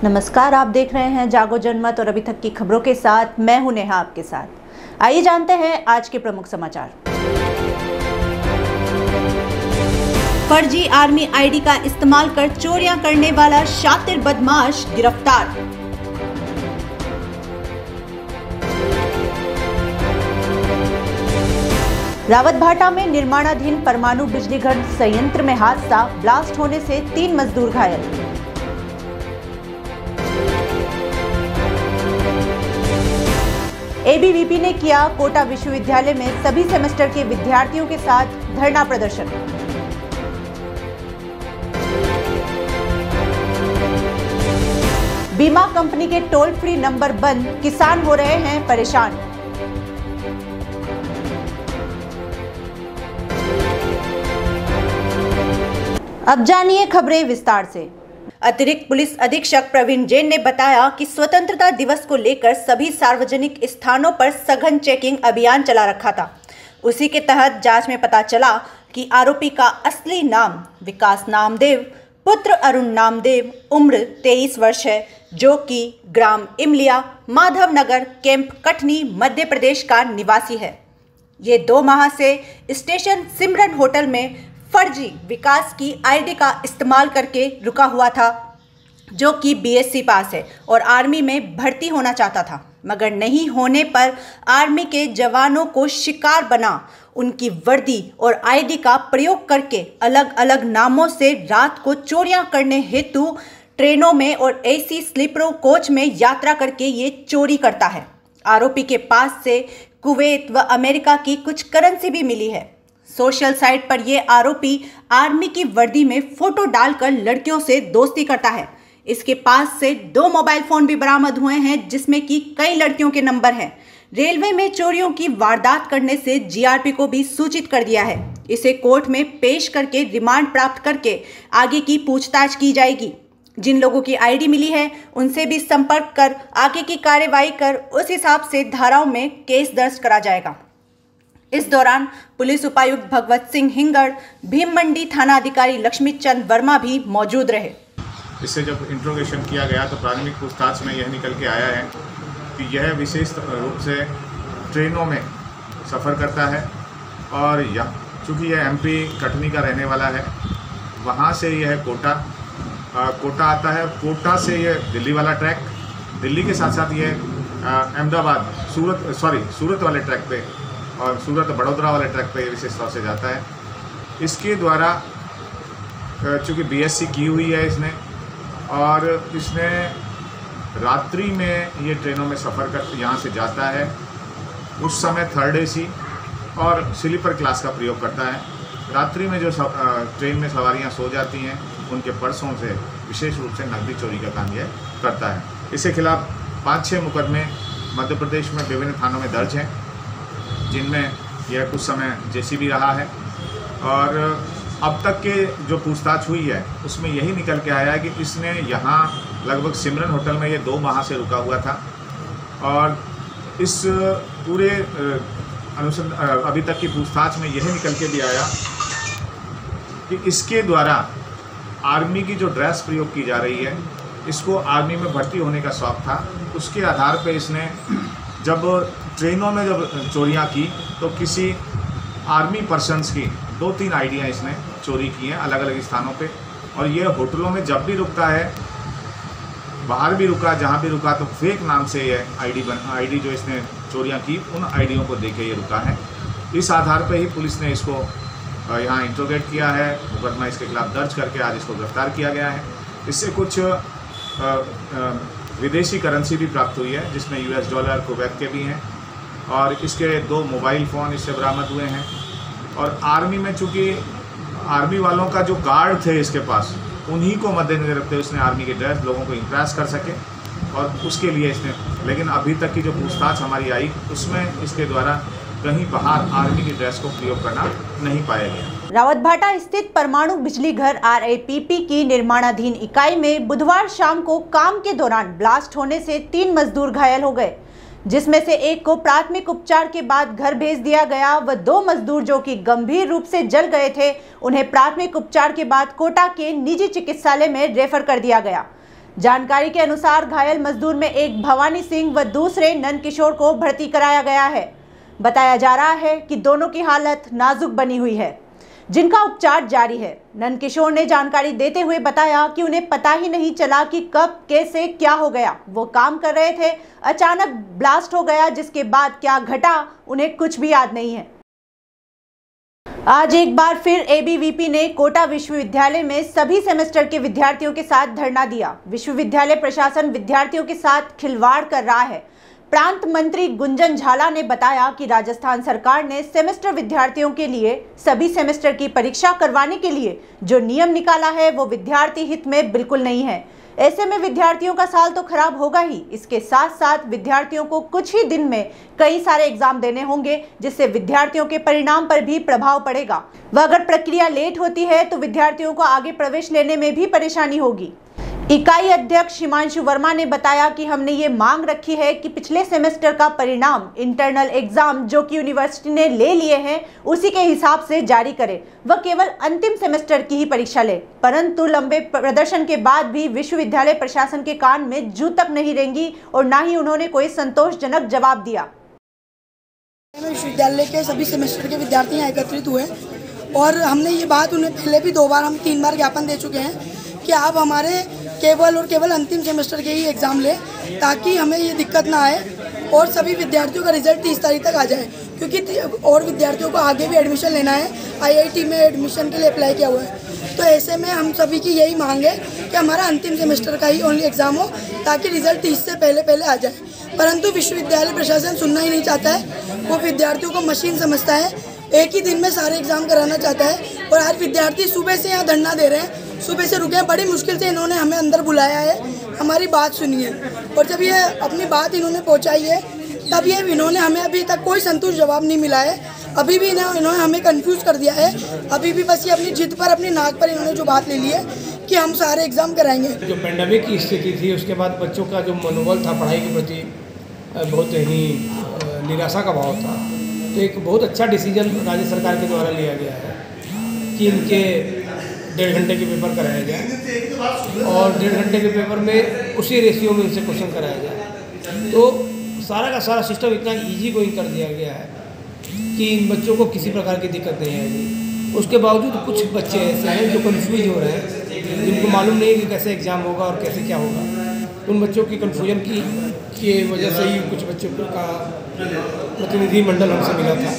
नमस्कार, आप देख रहे हैं जागो जनमत और अभी तक की खबरों के साथ मैं हूं नेहा आपके साथ। आइए जानते हैं आज के प्रमुख समाचार। फर्जी आर्मी आईडी का इस्तेमाल कर चोरियां करने वाला शातिर बदमाश गिरफ्तार। रावतभाटा में निर्माणाधीन परमाणु बिजली घर संयंत्र में हादसा, ब्लास्ट होने से 3 मजदूर घायल। एबीवीपी ने किया कोटा विश्वविद्यालय में सभी सेमेस्टर के विद्यार्थियों के साथ धरना प्रदर्शन। बीमा कंपनी के टोल फ्री नंबर बंद, किसान हो रहे हैं परेशान। अब जानिए खबरें विस्तार से। अतिरिक्त पुलिस अधीक्षक प्रवीण जैन ने बताया कि स्वतंत्रता दिवस को लेकर सभी सार्वजनिक स्थानों पर सघन चेकिंग अभियान चला रखा था। उसी के तहत जांच में पता चला कि आरोपी का असली नाम विकास नामदेव पुत्र अरुण नामदेव उम्र 23 वर्ष है, जो कि ग्राम इमलिया माधव नगर कैंप कटनी मध्य प्रदेश का निवासी है। ये 2 माह से स्टेशन सिमरन होटल में फर्जी विकास की आईडी का इस्तेमाल करके रुका हुआ था, जो कि बीएससी पास है और आर्मी में भर्ती होना चाहता था, मगर नहीं होने पर आर्मी के जवानों को शिकार बना उनकी वर्दी और आईडी का प्रयोग करके अलग अलग नामों से रात को चोरियां करने हेतु ट्रेनों में और एसी स्लीपरों कोच में यात्रा करके ये चोरी करता है। आरोपी के पास से कुवैत व अमेरिका की कुछ करेंसी भी मिली है। सोशल साइट पर यह आरोपी आर्मी की वर्दी में फोटो डालकर लड़कियों से दोस्ती करता है। इसके पास से 2 मोबाइल फोन भी बरामद हुए हैं, जिसमें कि कई लड़कियों के नंबर हैं। रेलवे में चोरियों की वारदात करने से जीआरपी को भी सूचित कर दिया है। इसे कोर्ट में पेश करके रिमांड प्राप्त करके आगे की पूछताछ की जाएगी। जिन लोगों की आईडी मिली है उनसे भी संपर्क कर आगे की कार्यवाही कर उस हिसाब से धाराओं में केस दर्ज करा जाएगा। इस दौरान पुलिस उपायुक्त भगवत सिंह हिंगड़, भीम मंडी थाना अधिकारी लक्ष्मी चंद वर्मा भी मौजूद रहे। इससे जब इंट्रोगेशन किया गया तो प्राथमिक पूछताछ में यह निकल के आया है कि यह विशेष रूप से ट्रेनों में सफ़र करता है और चूँकि यह एमपी कटनी का रहने वाला है, वहाँ से यह कोटा आता है। कोटा से यह दिल्ली वाला ट्रैक, दिल्ली के साथ साथ यह अहमदाबाद सूरत वाले ट्रैक पे और सूरत बड़ौदा वाले ट्रैक पे विशेष तौर से जाता है। इसके द्वारा चूँकि बीएससी की हुई है इसने, और इसने रात्रि में ये ट्रेनों में सफ़र कर यहाँ से जाता है। उस समय 3rd AC और स्लीपर क्लास का प्रयोग करता है। रात्रि में जो ट्रेन में सवारियाँ सो जाती हैं उनके पर्सों से विशेष रूप से नकदी चोरी का काम यह करता है। इसके खिलाफ 5-6 मुकदमे मध्य प्रदेश में विभिन्न थानों में दर्ज हैं, जिनमें यह कुछ समय जेसीबी रहा है। और अब तक के जो पूछताछ हुई है उसमें यही निकल के आया है कि इसने यहाँ लगभग सिमरन होटल में ये 2 माह से रुका हुआ था। और इस पूरे अभी तक की पूछताछ में यही निकल के भी आया कि इसके द्वारा आर्मी की जो ड्रेस प्रयोग की जा रही है, इसको आर्मी में भर्ती होने का शौक़ था। उसके आधार पर इसने जब ट्रेनों में जब चोरियां की तो किसी आर्मी पर्सन्स की 2-3 आईडियाँ इसने चोरी की हैं अलग अलग स्थानों पे। और ये होटलों में जब भी रुकता है, बाहर भी रुका, जहाँ भी रुका, तो फेक नाम से ये आईडी जो इसने चोरियां की उन आईडियों को देके ये रुका है। इस आधार पे ही पुलिस ने इसको यहाँ इंट्रोगेट किया है, मुकदमा इसके खिलाफ दर्ज करके आज इसको गिरफ्तार किया गया है। इससे कुछ विदेशी करेंसी भी प्राप्त हुई है, जिसमें US डॉलर कुवैत के भी हैं, और इसके 2 मोबाइल फ़ोन इससे बरामद हुए हैं। और आर्मी में चूँकि आर्मी वालों का जो गार्ड थे इसके पास, उन्हीं को मद्देनजर रखते हुए इसने आर्मी के ड्रेस लोगों को इम्प्रेस कर सके, और उसके लिए इसने, लेकिन अभी तक की जो पूछताछ हमारी आई उसमें इसके द्वारा कहीं बाहर आर्मी की ड्रेस को प्रयोग करना नहीं पाया गया। रावतभाटा स्थित परमाणु बिजली घर RIPP की निर्माणाधीन इकाई में बुधवार शाम को काम के दौरान ब्लास्ट होने से 3 मजदूर घायल हो गए, जिसमें से एक को प्राथमिक उपचार के बाद घर भेज दिया गया व 2 मजदूर जो कि गंभीर रूप से जल गए थे, उन्हें प्राथमिक उपचार के बाद कोटा के निजी चिकित्सालय में रेफर कर दिया गया। जानकारी के अनुसार घायल मजदूर में एक भवानी सिंह व दूसरे नंदकिशोर को भर्ती कराया गया है। बताया जा रहा है कि दोनों की हालत नाजुक बनी हुई है, जिनका उपचार जारी है। नंदकिशोर ने जानकारी देते हुए बताया कि उन्हें पता ही नहीं चला कि कब कैसे क्या हो गया। वो काम कर रहे थे, अचानक ब्लास्ट हो गया, जिसके बाद क्या घटा उन्हें कुछ भी याद नहीं है। आज एक बार फिर एबीवीपी ने कोटा विश्वविद्यालय में सभी सेमेस्टर के विद्यार्थियों के साथ धरना दिया। विश्वविद्यालय प्रशासन विद्यार्थियों के साथ खिलवाड़ कर रहा है। प्रांत मंत्री गुंजन झाला ने बताया कि राजस्थान सरकार ने सेमेस्टर विद्यार्थियों के लिए सभी सेमेस्टर की परीक्षा करवाने के लिए जो नियम निकाला है वो विद्यार्थी हित में बिल्कुल नहीं है। ऐसे में विद्यार्थियों का साल तो खराब होगा ही, इसके साथ साथ विद्यार्थियों को कुछ ही दिन में कई सारे एग्जाम देने होंगे, जिससे विद्यार्थियों के परिणाम पर भी प्रभाव पड़ेगा। वह अगर प्रक्रिया लेट होती है तो विद्यार्थियों को आगे प्रवेश लेने में भी परेशानी होगी। इकाई अध्यक्ष हिमांशु वर्मा ने बताया कि हमने ये मांग रखी है कि पिछले सेमेस्टर का परिणाम इंटरनल एग्जाम जो कि यूनिवर्सिटी ने ले लिए हैं उसी के हिसाब से जारी करे। वह केवल अंतिम सेमेस्टर की ही परीक्षा ले। परंतु लंबे प्रदर्शन के बाद भी विश्वविद्यालय प्रशासन के कान में जू तक नहीं रेंगी और न ही उन्होंने कोई संतोषजनक जवाब दिया। विश्वविद्यालय के सभी सेमेस्टर के विद्यार्थी यहाँ एकत्रित हुए और हमने ये बात उन्हें पहले भी 2 बार, हम 3 बार ज्ञापन दे चुके हैं कि आप हमारे केवल और केवल अंतिम सेमेस्टर के ही एग्ज़ाम लें, ताकि हमें ये दिक्कत ना आए और सभी विद्यार्थियों का रिजल्ट 30 तारीख तक आ जाए, क्योंकि और विद्यार्थियों को आगे भी एडमिशन लेना है। आईआईटी में एडमिशन के लिए अप्लाई किया हुआ है। तो ऐसे में हम सभी की यही मांग है कि हमारा अंतिम सेमेस्टर का ही ओनली एग्ज़ाम हो, ताकि रिजल्ट 30 से पहले आ जाए। परंतु विश्वविद्यालय प्रशासन सुनना ही नहीं चाहता है। वो विद्यार्थियों को मशीन समझता है, एक ही दिन में सारे एग्ज़ाम कराना चाहता है। और हर विद्यार्थी सुबह से यहाँ धरना दे रहे हैं, सुबह से रुके हैं। बड़ी मुश्किल से इन्होंने हमें अंदर बुलाया है, हमारी बात सुनी है और जब ये अपनी बात इन्होंने पहुंचाई है तब ये इन्होंने हमें अभी तक कोई संतुष्ट जवाब नहीं मिला है। अभी भी इन्होंने हमें कंफ्यूज कर दिया है। अभी भी बस ये अपनी जिद पर, अपनी नाक पर इन्होंने जो बात ले ली है कि हम सारे एग्ज़ाम कराएंगे। जो पेंडेमिक की स्थिति थी उसके बाद बच्चों का जो मनोबल था पढ़ाई के प्रति बहुत ही निराशा का भाव था। तो एक बहुत अच्छा डिसीजन राज्य सरकार के द्वारा लिया गया है कि इनके 1.5 घंटे के पेपर कराया जाए और 1.5 घंटे के पेपर में उसी रेशियो में उनसे क्वेश्चन कराया जाए। तो सारा का सारा सिस्टम इतना इजी गोइंग कर दिया गया है कि इन बच्चों को किसी प्रकार की दिक्कत नहीं आएगी। उसके बावजूद कुछ बच्चे ऐसे हैं जो कन्फ्यूज हो रहे हैं, जिनको मालूम नहीं कि कैसे एग्ज़ाम होगा और कैसे क्या होगा। उन बच्चों की कन्फ्यूजन की वजह से ही कुछ बच्चों का प्रतिनिधि मंडल हमसे मिला था,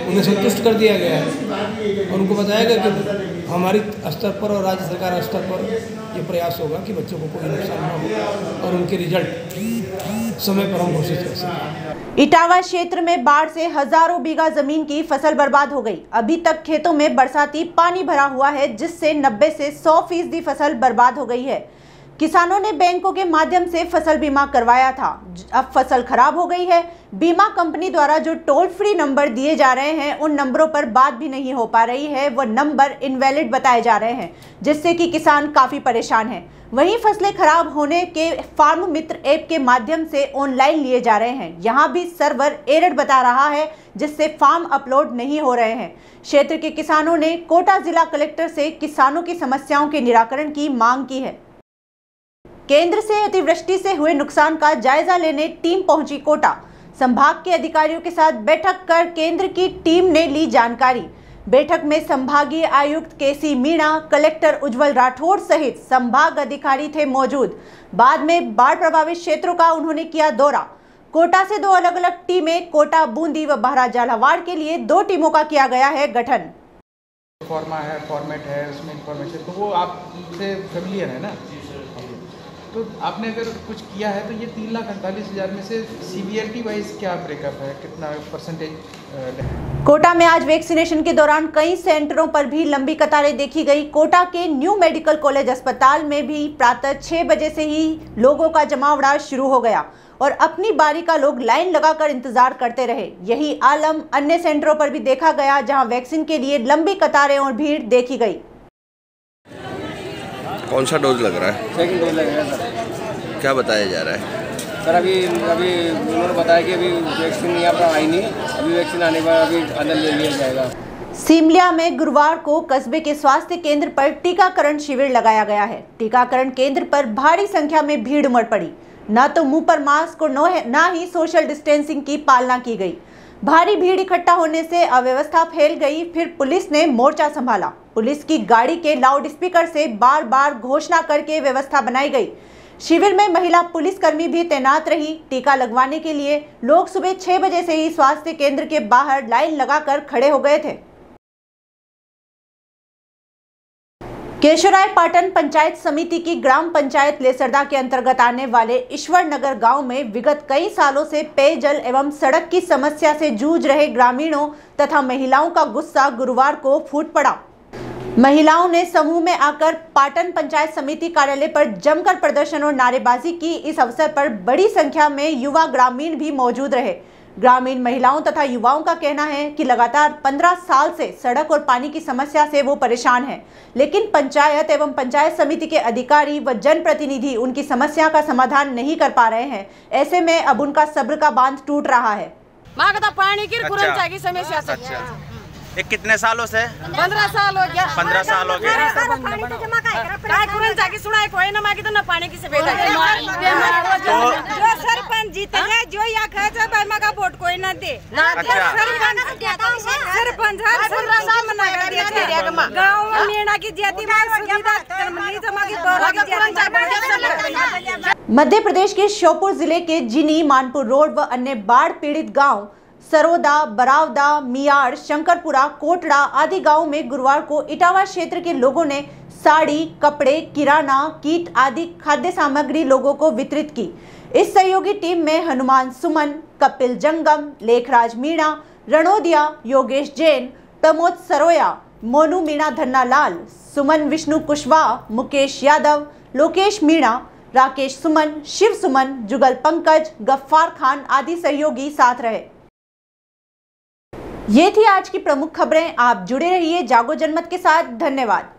उन्हें संतुष्ट कर दिया गया है और उनको बताया गया कि हमारी स्तर पर और राज्य सरकार स्तर पर ये प्रयास होगा कि बच्चों को कोई नुकसान न हो और उनके रिजल्ट समय पर हम घोषित कर सकें। इटावा क्षेत्र में बाढ़ से हजारों बीघा जमीन की फसल बर्बाद हो गई। अभी तक खेतों में बरसाती पानी भरा हुआ है, जिससे 90 से 100% फसल बर्बाद हो गई है। किसानों ने बैंकों के माध्यम से फसल बीमा करवाया था, अब फसल खराब हो गई है। बीमा कंपनी द्वारा जो टोल फ्री नंबर दिए जा रहे हैं उन नंबरों पर बात भी नहीं हो पा रही है, वो नंबर इनवैलिड बताए जा रहे हैं, जिससे कि किसान काफी परेशान हैं। वहीं फसलें खराब होने के फार्म मित्र ऐप के माध्यम से ऑनलाइन लिए जा रहे हैं, यहाँ भी सर्वर एरर बता रहा है, जिससे फार्म अपलोड नहीं हो रहे हैं। क्षेत्र के किसानों ने कोटा जिला कलेक्टर से किसानों की समस्याओं के निराकरण की मांग की है। केंद्र से अतिवृष्टि से हुए नुकसान का जायजा लेने टीम पहुंची कोटा। संभाग के अधिकारियों के साथ बैठक कर केंद्र की टीम ने ली जानकारी। बैठक में संभागीय आयुक्त केसी मीणा, कलेक्टर उज्जवल राठौड़ सहित संभाग अधिकारी थे मौजूद। बाद में बाढ़ प्रभावित क्षेत्रों का उन्होंने किया दौरा। कोटा से 2 अलग अलग टीमें, कोटा, बूंदी व बाहरा झालावाड़ के लिए 2 टीमों का किया गया है गठन। फॉर्मेट है उसमें इंफॉर्मेशन, तो वो आपसे फेमिलियर है ना। तो आपने अगर कुछ किया है तो ये 3,48,000 में से सीवीआरटी वाइज क्या ब्रेकअप है, कितना परसेंटेज? कोटा में आज वैक्सीनेशन के दौरान कई सेंटरों पर भी लंबी कतारें देखी गई। कोटा के न्यू मेडिकल कॉलेज अस्पताल में भी प्रातः 6 बजे से ही लोगों का जमावड़ा शुरू हो गया और अपनी बारी का लोग लाइन लगाकर इंतजार करते रहे। यही आलम अन्य सेंटरों पर भी देखा गया, जहां वैक्सीन के लिए लंबी कतारें और भीड़ देखी गई। कौन सा डोज लग रहा है? सेकंड डोज लग रहा है सर। क्या बताया जा रहा है? सर अभी उन्होंने बताया कि अभी वैक्सीन यहाँ पर आई नहीं, अभी वैक्सीन आने पर अभी आधा ले लिया जाएगा। सिमलिया में गुरुवार को कस्बे के स्वास्थ्य केंद्र पर टीकाकरण शिविर लगाया गया है। टीकाकरण केंद्र पर भारी संख्या में भीड़ उमड़ पड़ी। न तो मुंह पर मास्क और न ही सोशल डिस्टेंसिंग की पालना की गई। भारी भीड़ इकट्ठा होने से अव्यवस्था फैल गई। फिर पुलिस ने मोर्चा संभाला। पुलिस की गाड़ी के लाउड स्पीकर से बार बार घोषणा करके व्यवस्था बनाई गई। शिविर में महिला पुलिसकर्मी भी तैनात रही। टीका लगवाने के लिए लोग सुबह 6 बजे से ही स्वास्थ्य केंद्र के बाहर लाइन लगाकर खड़े हो गए थे। केशोराय पाटन पंचायत समिति की ग्राम पंचायत लेसरदा के अंतर्गत आने वाले ईश्वर नगर गांव में विगत कई सालों से पेयजल एवं सड़क की समस्या से जूझ रहे ग्रामीणों तथा महिलाओं का गुस्सा गुरुवार को फूट पड़ा। महिलाओं ने समूह में आकर पाटन पंचायत समिति कार्यालय पर जमकर प्रदर्शन और नारेबाजी की। इस अवसर पर बड़ी संख्या में युवा ग्रामीण भी मौजूद रहे। ग्रामीण महिलाओं तथा युवाओं का कहना है कि लगातार 15 साल से सड़क और पानी की समस्या से वो परेशान हैं, लेकिन पंचायत एवं पंचायत समिति के अधिकारी व जनप्रतिनिधि उनकी समस्या का समाधान नहीं कर पा रहे हैं। ऐसे में अब उनका सब्र का बांध टूट रहा है। पानी की समस्या से ये कितने सालों से? 15 साल हो गया। 15 साल हो गया। कोई ना मांगी तो ना पानी की सुविधा। जो सरपंच जीते हैं जो यहाँ खर्चा बर्मा का वोट कोई ना दे। सरपंच गाँव में मीणा की जाति मध्य प्रदेश के श्योपुर जिले के जिनी, मानपुर रोड व अन्य बाढ़ पीड़ित गांव सरोदा, बरावदा, मियाड़, शंकरपुरा, कोटड़ा आदि गांवों में गुरुवार को इटावा क्षेत्र के लोगों ने साड़ी, कपड़े, किराना, किट आदि खाद्य सामग्री लोगों को वितरित की। इस सहयोगी टीम में हनुमान सुमन, कपिल जंगम, लेखराज मीणा, रणोदिया, योगेश जैन, प्रमोद सरोया, मोनू मीणा धन्नालाल, सुमन विष्णु कुशवाहा, मुकेश यादव, लोकेश मीणा, राकेश सुमन, शिव सुमन, जुगल पंकज, गफ्फार खान आदि सहयोगी साथ रहे। ये थी आज की प्रमुख खबरें। आप जुड़े रहिए जागो जनमत के साथ। धन्यवाद।